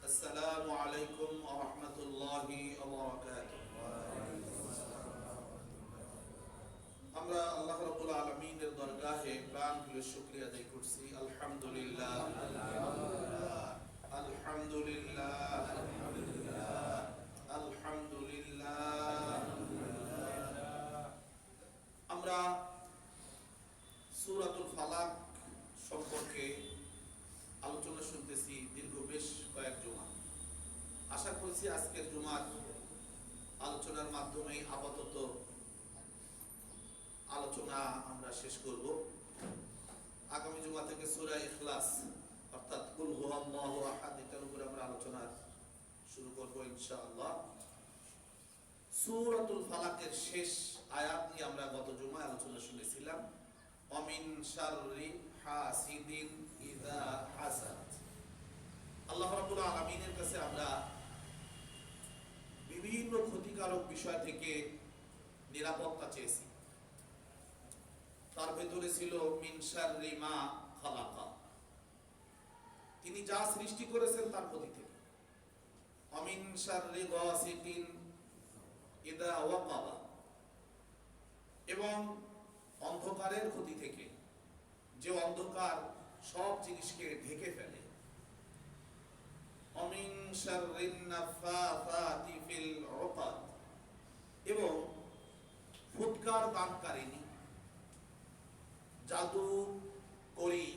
আসসালামু আলাইকুম ওয়া রাহমাতুল্লাহি ওয়া বারাকাতুহু। আমরা আল্লাহ রাব্বুল আলামিনের দরগাহে প্রাণ খুলে শুকরিয়া আদায় করছি। আলহামদুলিল্লাহ আলহামদুলিল্লাহ আলহামদুলিল্লাহ। আমরা সূরাতুল ফালাক সম্পর্কে আলোচনা শুনতেছি দীর্ঘ বেশ কয়েক জুমা। আশা করছি আজকের জুমার আলোচনার মাধ্যমে আপাতত আলোচনা আমরা শেষ করব। আগামী জুমা থেকে সূরা ইখলাস অর্থাৎ কুল হুয়াল্লাহু আহাদ এটার উপর আমরা আলোচনা শুরু করব ইনশাআল্লাহ। সূরাতুল ফালাকের শেষ আয়াত নিয়ে আমরা গত জুমায় আলোচনা শুনেছিলাম। অমিন শাররি হাসিদিন ইযা হাসাদ। আল্লাহ রাব্বুল আলামিনের কাছে আমরা বিভিন্ন ক্ষতিকারক বিষয় থেকে নিরাপত্তা চেয়েছি। তার ভেতরে ছিল মিন শাররি মা খালাকা, তিনি যা সৃষ্টি করেছেন তার ক্ষতি থেকে। অমিন শাররি গাসিকিন ইযা ওয়াকাবা, এবং অন্ধকারের ক্ষতি থেকে, যে অন্ধকার সব জিনিসকে ঢেকে ফেলে। অমিন শাররিন নাফাসাতি ফিল উকাদ, এবং ফুৎকার দানকারিনী, জাদু করি,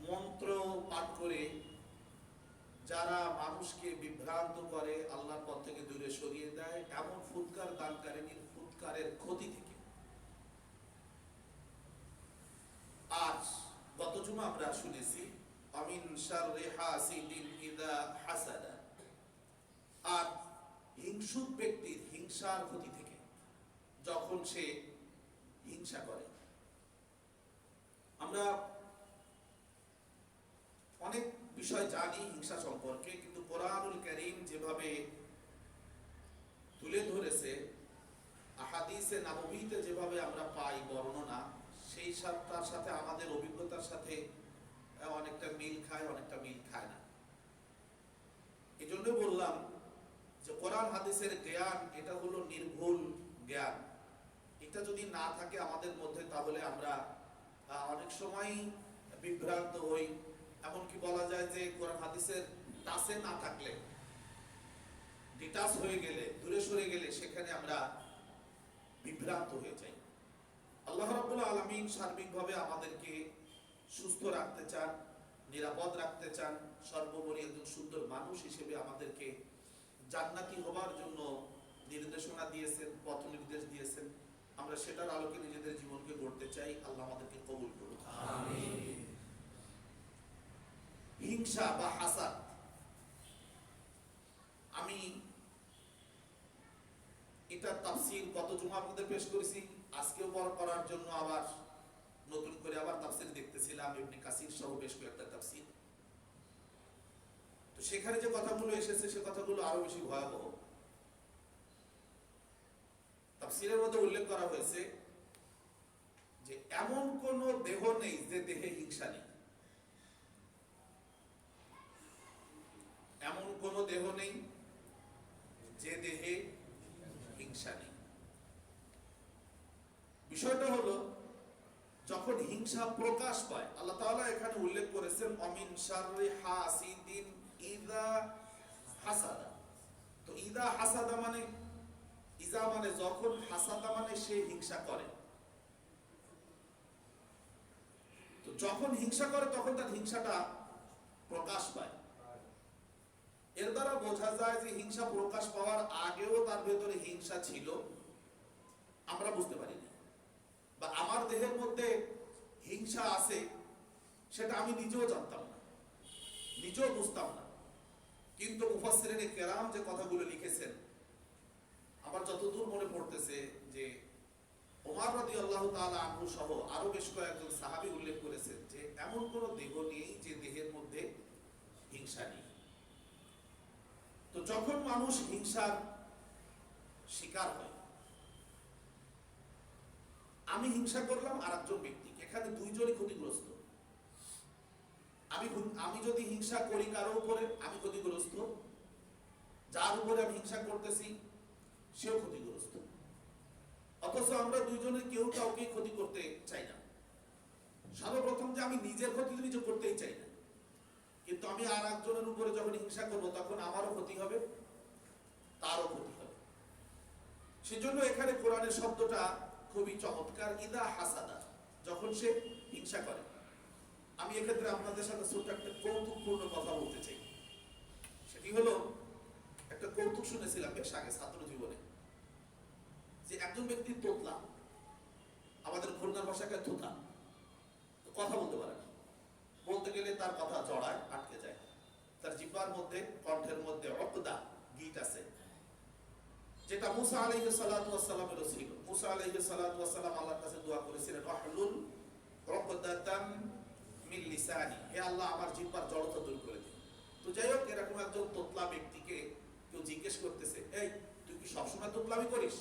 মন্ত্র পাঠ করে যারা মানুষকে বিভ্রান্ত করে, আল্লাহর পথ থেকে দূরে সরিয়ে দেয়, এমন ফুৎকার দানকারিনীর ফুৎকারের ক্ষতি থেকে। আজ গত জুমা আমরা শুনেছি আমিন শাররি হাসিদিন ইযা হাসাদা, আর হিংসুক ব্যক্তির হিংসার ক্ষতি থেকে, যখন সে হিংসা করে। আমরা অনেক বিষয় জানি হিংসা সম্পর্কে, কিন্তু কোরআনুল কারীম যেভাবে তুলে ধরেছে, আহাদিসে নববীতে যেভাবে আমরা পাই বর্ণনা, সেই তার সাথে আমাদের অভিজ্ঞতার সাথে অনেকটা মিল খায়, অনেকটা মিল খায় না। এই জন্য বললাম যে কোরআন হাদিসের জ্ঞান এটা হলো নির্ভুল জ্ঞান। এটা যদি না থাকে আমাদের মধ্যে, তাহলে আমরা অনেক সময় বিভ্রান্ত হই। এমনকি বলা যায় যে কোরআন হাদিসের টাচে না থাকলে, ডিটাচ হয়ে গেলে, দূরে সরে গেলে, সেখানে আমরা বিভ্রান্ত হয়ে যাই। আল্লাহ রাব্বুল আলামিন সার্বিকভাবে আমাদেরকে সুস্থ রাখতে চান, নিরাপদ রাখতে চান, সর্বোপরি একজন সুন্দর মানুষ হিসেবে আমাদেরকে জান্নাতি হবার জন্য নির্দেশনা দিয়েছেন, পথ নির্দেশ দিয়েছেন। আমরা সেটার আলোকে নিজেদের জীবনকে গড়তে চাই। আল্লাহ আমাদেরকে কবুল করুন, আমিন। হিংসা বা হাসাদ, আমি এটা তাফসীর গত জুমা আপনাদের পেশ করেছি। আজকেও করার জন্য আবার নতুন করে আবার তাফসীর দেখতেছিলাম, ইবনে কাসির সহ বেশ কয়েকটা তাফসীর। তো সেখানে যে কথাগুলো এসেছে, সে কথাগুলো আরো বেশি ভয়াবহ। তাফসীরের মধ্যে উল্লেখ করা হয়েছে যে এমন কোন দেহ নেই যে দেহে হিংসা নেই। এমন কোন দেহ নেই যে দেহে হিংসা নেই। বিষয়টা হলো, যখন হিংসা প্রকাশ পায়, আল্লাহ তাআলা এখানে উল্লেখ করেছেন অমিন শাররি হাসিদিন ইযা হাসাদা। তো ইযা হাসাদা মানে, ইযা মানে যখন, হাসাদা মানে সে হিংসা করে। তো যখন হিংসা করে তখন তার হিংসাটা প্রকাশ পায়। এর দ্বারা বোঝা যায় যে হিংসা প্রকাশ পাওয়ার আগেও তার ভেতরে হিংসা ছিল, আমরা বুঝতে পারিনি। বা আমার দেহের মধ্যে হিংসা আছে, সেটা আমি নিজেও জানতাম না, নিজেও বুঝতাম না। কিন্তু মুফাসসিরিনে কেরাম যে কথাগুলো লিখেছেন, আমার যতদূর মনে পড়তেছে যে ওমর রাদিয়াল্লাহু তাআলা আনহু সহ আরো বেশ কয়েকজন সাহাবী উল্লেখ করেছেন যে এমন কোন দেহ নেই যে দেহের মধ্যে হিংসা নেই। তো যখন মানুষ হিংসার শিকার হয়, আমি হিংসা করলাম আর একজন ব্যক্তিকে, এখানে দুইজনই ক্ষতিগ্রস্ত। আমি আমি যদি হিংসা করি কারো উপরে, আমি ক্ষতিগ্রস্ত, যার উপরে আমি হিংসা করতেছি সেও ক্ষতিগ্রস্ত। অথচ আমরা দুইজনে কেউ কাউকে ক্ষতি করতে চাই না। সর্বপ্রথম যে আমি নিজের ক্ষতি নিজে করতেই চাই না, কিন্তু আমি আর একজনের উপরে যখন হিংসা করবো তখন আমারও ক্ষতি হবে, তারও ক্ষতি হবে। সেজন্য এখানে কোরআনের শব্দটা খুবই চমৎকার, ইদা হাসাদা, যখন সে হিংসা করে। আমি এক্ষেত্রে আপনাদের সাথে ছোট্ট একটা কৌতুকপূর্ণ কথা বলতে চাই। সেটি হলো, একটা কৌতুক শুনেছিলাম বেশ আগে ছাত্র জীবনে, যে একজন ব্যক্তি তোতলা, আমাদের খুলনার ভাষাকে থুতা, কথা বলতে পারে না। বলতে গেলে তার কথা জড়ায়, আটকে যায়। তার জিহ্বার মধ্যে, কণ্ঠের মধ্যে অকদা, গিট আছে, যেটা মুসা আলাইহিস সালাতু ওয়াস সালামেরও ছিল। মুসা আলাইহিস সালাতু ওয়াস সালাম আল্লাহর কাছে দোয়া করেছিলেন, ওয়াহলুল উকদাতাম মিন লিসানি, হে আল্লাহ আমার জিহ্বার জড়তা দূর করে দিন। তো যাই হোক, এরকম একজন তোতলা ব্যক্তিকে কেউ জিজ্ঞেস করতেছে, এই তুই কি সবসময় তোতলামি করিস?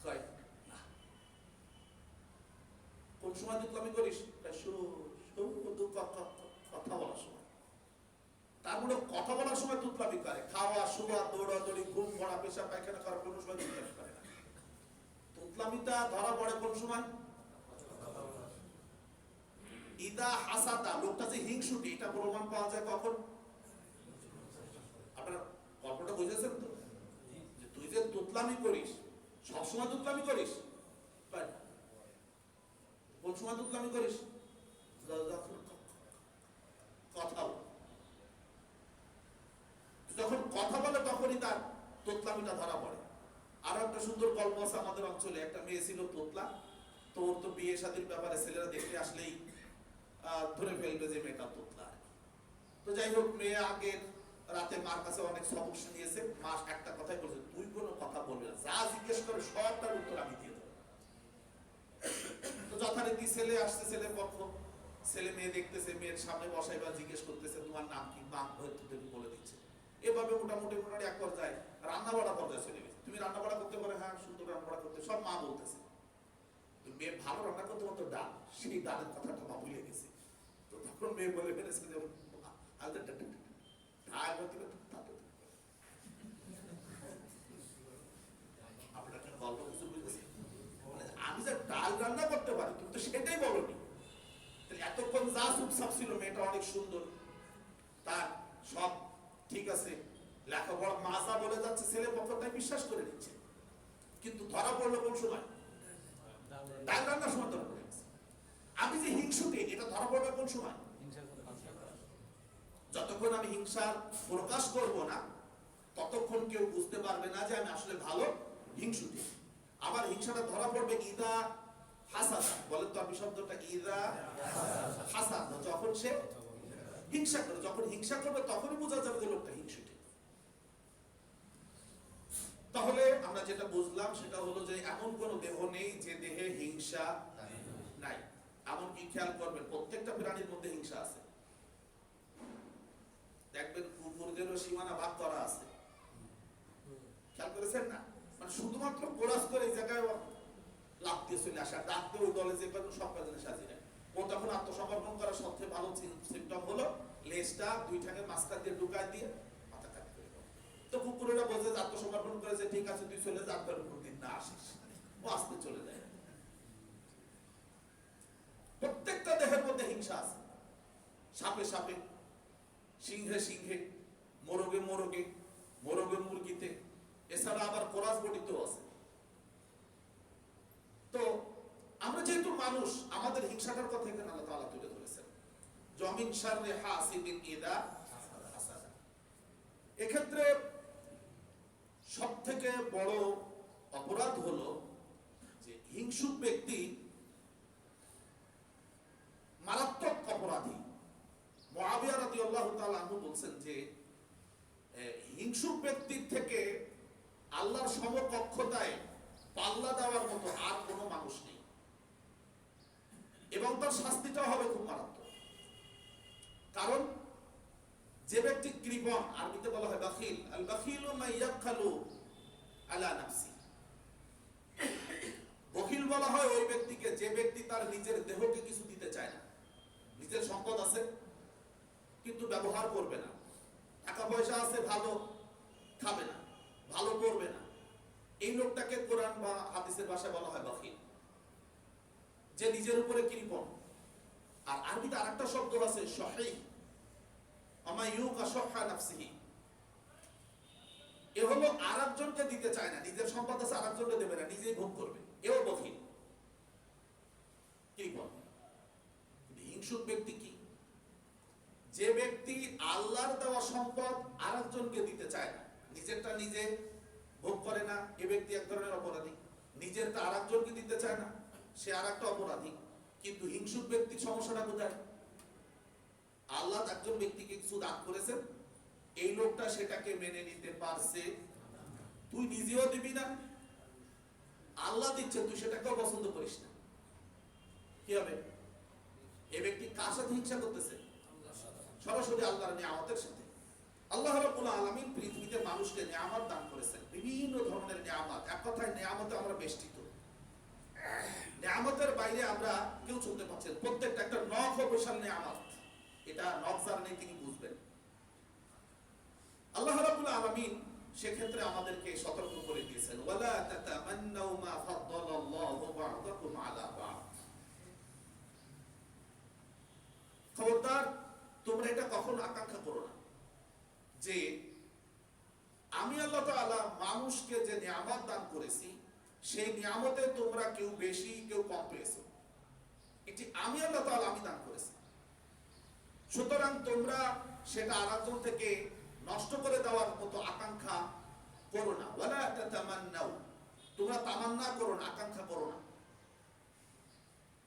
কয় না। কোন সময় তোতলামি করিস? কথা বলার সময়। তার মানে কথা বলার সময় তুতলামি করে, খাওয়া, শোয়া, দৌড়াদৌড়ি, ঘুম, পড়া, পেশা, পায়খানা করার কোনো সময় তুতলামি করে না। তুতলামিটা ধরা পড়ে কোন সময়? ইদা হাসাদা, লোকটা যে হিংসুটি, এটা প্রমাণ পাওয়া যায় কখন? আপনারা গল্পটা বুঝেছেন তো, যে তুই যে তুতলামি করিস, সবসময় তুতলামি করিস? কোন সময় তুতলামি করিস? কথা বল। যখন কথা বলে তখনই তার তোতলামিটা ধরা পড়ে। আরো একটা সুন্দর গল্প আছে আমাদের অঞ্চলে। একটা মেয়ে ছিল তোতলা, তো ওর তো বিয়ে শাদীর ব্যাপারে ছেলেরা দেখতে আসলেই ধরে ফেলবে যে মেয়েটা তোতলা। তো যাই হোক, মেয়ে আগের রাতে মার কাছে অনেক সবক শুনিয়েছে। মা একটা কথাই বলছে, তুই কোনো কথা বলবি না, যা জিজ্ঞেস করে সবটার উত্তর আমি দিয়ে দেবো। তো যথারীতি ছেলে আসছে, ছেলের পক্ষ, ছেলে মেয়ে দেখতেছে, মেয়ের সামনে বসাই বা জিজ্ঞেস করতেছে তোমার নাম কি, মা হয়তো বলে দিচ্ছে। এভাবে মোটামুটি এক পর্যায়ে রান্না বাড়া পর্যায়ে চলে গেছে। তুমি রান্না বাড়া করতে পারো? হ্যাঁ, সুন্দর রান্না বাড়া করতে, সব মা বলতেছে। তো মেয়ে ভালো রান্না করতে পারতো, ডাল, সেই ডালের কথাটা মা ভুলে গেছে। তো তখন মেয়ে বলে ফেলেছে যে আপনার গল্প কিছু বুঝেছি, আমি যে ডাল রান্না করতে পারি, তুমি তো সেটাই বলনি। এতক্ষণ যা চুপচাপ ছিল, মেয়েটা অনেক সুন্দর, তার সব ঠিক আছে, লেখাপড়া মাজা বলে যাচ্ছে, ছেলে পক্ষ তাই বিশ্বাস করে নিচ্ছে। কিন্তু ধরা পড়লো কোন সময়? ডাল রান্নার সময় ধরা পড়ে গেছে। আমি যে হিংসুটে, এটা ধরা পড়বে কোন সময়? যতক্ষণ আমি হিংসার প্রকাশ করব না, ততক্ষণ কেউ বুঝতে পারবে না যে আমি আসলে ভালো হিংসুটে। আবার হিংসাটা ধরা পড়বে ইদা হাসাদা, বলেন তো আপনি শব্দটা, ইদা হাসাদা, যখন সে হিংসা করে। যখন হিংসা করবে তখনই বোঝা যাবে যে লোকটা হিংসুটে। তাহলে আমরা যেটা বুঝলাম সেটা হলো যে এমন কোন দেহ নেই যে দেহে হিংসা নাই। এমনকি খেয়াল করবেন, প্রত্যেকটা প্রাণীর মধ্যে হিংসা আছে। দেখবেন কুকুরদেরও সীমানা ভাগ করা আছে, খেয়াল করেছেন না? মানে শুধুমাত্র কোরাস করে এই জায়গায় লাভ দিয়ে চলে আসা, ডাকতে ওই দলে যে কোনো সব কাজে সাজি নেয়। ও তখন আত্মসমর্পণ করার সবচেয়ে ভালো সিমটম হলো লেজটা দুই ঠ্যাঙের মাঝখান দিয়ে ঢুকায় দিয়ে মাথা কাট করে দেওয়া। তো কুকুরেরা বলছে যে আত্মসমর্পণ করেছে, ঠিক আছে তুই চলে যা, তোর প্রতিদিন না আসিস, ও আসতে চলে যায়। প্রত্যেকটা দেহের মধ্যে হিংসা আছে, সাপে সাপে, সিংহে সিংহে, মোরগে মোরগে, মোরগে মুরগিতে, এছাড়া আবার কোরাস বডিতেও আছে। তো আমরা যেহেতু মানুষ, আমাদের হিংসাটার কথা এখানে আল্লাহ তাআলা তুলে ধরেছেন, জমিন শাররি হাসিদিন ইদা হাসাদা। এক্ষেত্রে সবথেকে বড় অপরাধ হলো যে হিংসুক ব্যক্তি মারাত্মক অপরাধী। মুআবিয়া রাদিয়াল্লাহু তাআলা আনহু বলছেন যে হিংসুক ব্যক্তির থেকে আল্লাহর সমকক্ষতায় পাল্লা দেওয়ার মতো আর কোনো মানুষ নেই, এবং তার শাস্তিটা হবে খুব মারাত্মক। কারণ যে ব্যক্তি কৃপণ, আরবিতে বলা হয় বাখিল, আল বাখিলু মান ইয়াবখালু আলা নাফসি। বখিল বলা হয় ওই ব্যক্তিকে যে ব্যক্তি তার নিজের দেহকে কিছু দিতে চায় না। নিজের সম্পদ আছে, কিন্তু ব্যবহার করবে না। টাকা পয়সা আছে, ভালো খাবে না, ভালো করবে না। এই লোকটাকে কোরআন বা হাদিসের ভাষায় বলা হয় বখিল, যে নিজের উপরে কৃপণ। আর আরবিতে আরেকটা শব্দ আছে শহী, আমা ইউকা শহা নাফসিহি। এ হলো আরেকজনকে দিতে চায় না, নিজের সম্পদ আছে আরেকজনকে দেবে না, নিজেই ভোগ করবে, এও বখিল, কৃপণ। হিংসুক ব্যক্তি কি? যে ব্যক্তি আল্লাহর দেওয়া সম্পদ আরেকজনকে দিতে চায় না, নিজেরটা নিজে ভোগ করে না, এ ব্যক্তি এক ধরনের অপরাধী। নিজেরটা আরেকজনকে দিতে চায় না, সে আরেকটা অপরাধী। কিন্তু হিংসুক ব্যক্তির সমস্যাটা কোথায়? আল্লাহ একজন ব্যক্তিকে কিছু দান করেছেন, এই লোকটা সেটাকে মেনে নিতে পারছে, তুই নিজেও দিবি না, আল্লাহ দিচ্ছে, তুই সেটাকেও পছন্দ করিস না, কি হবে? এই ব্যক্তি কার সাথে হিংসা করতেছে? সরাসরি আল্লাহর নিয়ামতের সাথে। আল্লাহ রাব্বুল আলামিন পৃথিবীতে মানুষকে নিয়ামত দান করেছেন, বিভিন্ন ধরনের নিয়ামত। এক কথায় নিয়ামতে আমরা বেষ্টিত। নিয়ামতের বাইরে আমরা কেউ চলতে পারছেন, প্রত্যেকটা একটা নখ ও বিশাল নিয়ামত। এটা নখ যার নেই তিনি বুঝবেন। আল্লাহ রাব্বুল আলামিন সেক্ষেত্রে আমাদেরকে সতর্ক করে দিয়েছেন, ওয়ালা তাতামান্নাউ মা ফাদ্দালাল্লাহু বা'দাকুম আলা বা'দ। খবরদার তোমরা এটা কখনো আকাঙ্ক্ষা করো না যে আমি আল্লাহ তাআলা মানুষকে যে নিয়ামত দান করেছি সেই নিয়ামতে তোমরা কেউ বেশি কেউ কম পেয়েছো। এটি আমি আল্লাহ তাআলা আমি দান করেছি, সুতরাং তোমরা সেটা আরেকজন থেকে নষ্ট করে দেওয়ার মতো আকাঙ্ক্ষা করো না। ওয়ালা তাতামান্নাউ, তোমরা তামান্না করো না, আকাঙ্ক্ষা করো না।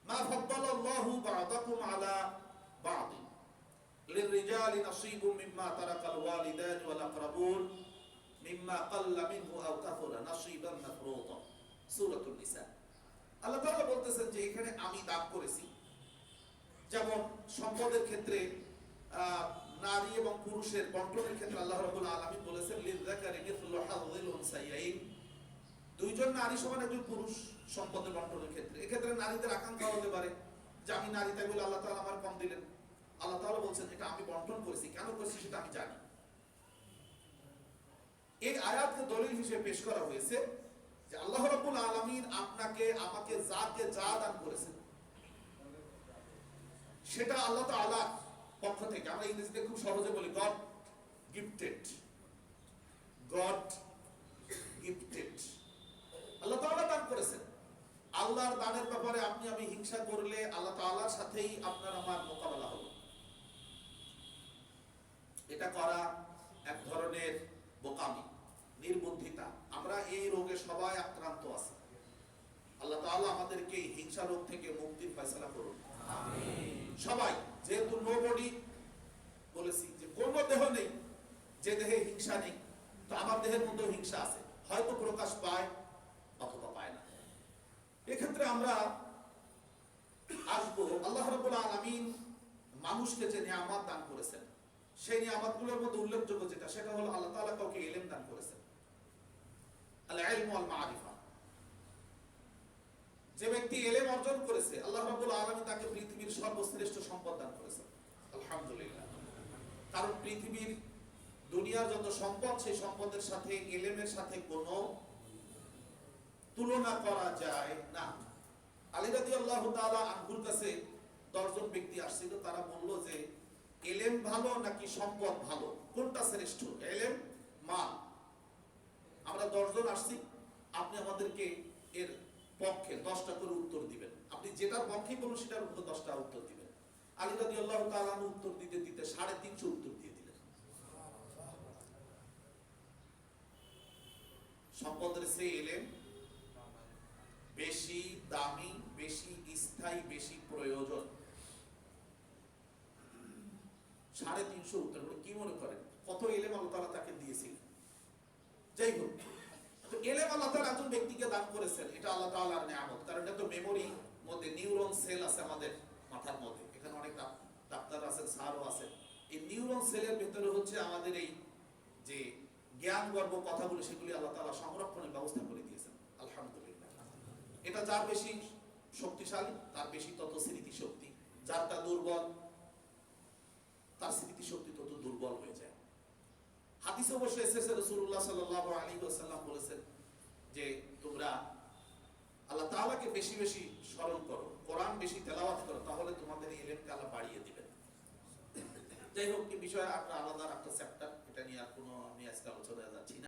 মা ফাদ্দালাল্লাহু বা'দাকুম আলা বা'দ, লিররিজালি নাসীবুম মিম্মা তারাকাল ওয়ালিদানি ওয়াল আকরাবুন মিম্মা ক্বাল্লা মিনহু আও কাসুরা নাসীবান মাফরুতা, সূরাতুন নিসা। আল্লাহ তাআলা বলতেছেন যে এখানে আমি দান করেছি, যেমন সম্পদের ক্ষেত্রে নারী এবং পুরুষের বন্টনের ক্ষেত্রে আল্লাহ রাব্বুল আলামিন বলেছেন লিযযাকারি মিসলু হাযযিল উনসায়াইন, দুইজন নারী সমান একজন পুরুষ সম্পদের বন্টনের ক্ষেত্রে। এক্ষেত্রে নারীদের আকাঙ্ক্ষা হতে পারে যে আমি নারী, তাই বলে আল্লাহ তাআলা আমার কম দিলেন। আল্লাহ তাআলা বলছেন এটা আমি বন্টন করেছি, কেন করেছি সেটা আমি জানি। এই আয়াতকে দলিল হিসেবে পেশ করা হয়েছে যে আল্লাহ রাব্বুল আলামিন আপনাকে আমাকে যাকে যা দান করেছেন সেটা আল্লাহ তাআলা পক্ষ থেকে, আমরা ইংরেজিতে খুব সহজে বলি গড গিফটেড, গড গিফটেড, আল্লাহ তাআলা দান করেছেন। আল্লাহর দানের ব্যাপারে আপনি আমি হিংসা করলে আল্লাহ তাআলার সাথেই আপনার আমার মোকাবেলা হবে। এটা করা এক ধরনের বোকামি, নির্বুদ্ধিতা। আমরা এই রোগে সবাই আক্রান্ত আছি। আল্লাহ তাআলা আমাদেরকে এই হিংসা রোগ থেকে মুক্তির ফয়সালা করুন, আমিন। সবাই, যেহেতু নোবডি বলেছি যে কোন দেহ নেই যে দেহে হিংসা নেই, তো আমার দেহের মধ্যে হিংসা আছে, হয়তো প্রকাশ পায় অথবা পায় না। এক্ষেত্রে আমরা আসবো আল্লাহ রাব্বুল আলামিন মানুষকে যে নিয়ামত দান করেছেন সেই নিয়ামতগুলোর মধ্যে উল্লেখযোগ্য যেটা, সেটা হলো আল্লাহ তাআলা কাউকে ইলম দান করেছেন, আল ইলম ওয়াল মারিফা। যে ব্যক্তি ইলম অর্জন করেছে আল্লাহ রাব্বুল আলামিন তাকে পৃথিবীর সর্বশ্রেষ্ঠ সম্পদ দান করেছেন, আলহামদুলিল্লাহ। কারণ পৃথিবীর দুনিয়ার যত সম্পদ সেই সম্পদের সাথে ইলমের সাথে কোনো তুলনা করা যায় না। আলী রাদিয়াল্লাহু তাআলা আনহুর কাছে 10 জন ব্যক্তি আসছিল, তারা বলল যে ইলম ভালো নাকি সম্পদ ভালো, কোনটা শ্রেষ্ঠ? ইলম, মাল। আমরা 10 জন আসছি, আপনি আমাদেরকে এর পক্ষে 10টা করে উত্তর দিবেন, আপনি যেটার পক্ষে বলুন সেটার উপর 10টা উত্তর দিবেন। আলী রাদিয়াল্লাহু তাআলা উত্তর দিতে দিতে 350 উত্তর দিয়ে দিলেন। সম্পদের চেয়ে ইলম বেশি দামি, বেশি স্থায়ী, বেশি প্রয়োজন। 350 উত্তর করে কি মনে করেন কত ইলম আল্লাহ তাআলা তাকে দিয়েছিলেন? যাই হোক, তো ইলম আল্লাহ তাআলা একজন ব্যক্তিকে দান করেছেন, এটা আল্লাহ তাআলার নিয়ামত। কারণ এটা তো মেমোরি মধ্যে নিউরন সেল আছে আমাদের মাথার মধ্যে, এখানে অনেক ডাক্তার আছেন, স্যারও আছেন। এই নিউরন সেলের ভিতরে হচ্ছে আমাদের এই যে জ্ঞান গর্ব কথাগুলো, সেগুলি আল্লাহ তাআলা সংরক্ষণের ব্যবস্থা করে দিয়েছেন, আলহামদুলিল্লাহ। এটা যার বেশি শক্তিশালী তার বেশি তত স্মৃতি শক্তি, যারটা দুর্বল তার স্মৃতিশক্তি তত দুর্বল হয়ে যায়। হাদিসে অবশ্য এসেছে রাসূলুল্লাহ সাল্লাল্লাহু আলাইহি ওয়াসাল্লাম বলেছেন যে তোমরা আল্লাহ তাআলাকে বেশি বেশি স্মরণ করো, কোরআন বেশি তেলাওয়াত করো, তাহলে তোমাদের ইলমকে আল্লাহ বাড়িয়ে দিবেন। যাই হোক, এই বিষয়ে আমরা আলাদা একটা চ্যাপ্টার, এটা নিয়ে আর কোনো আমি আজকে আলোচনায় যাচ্ছি না।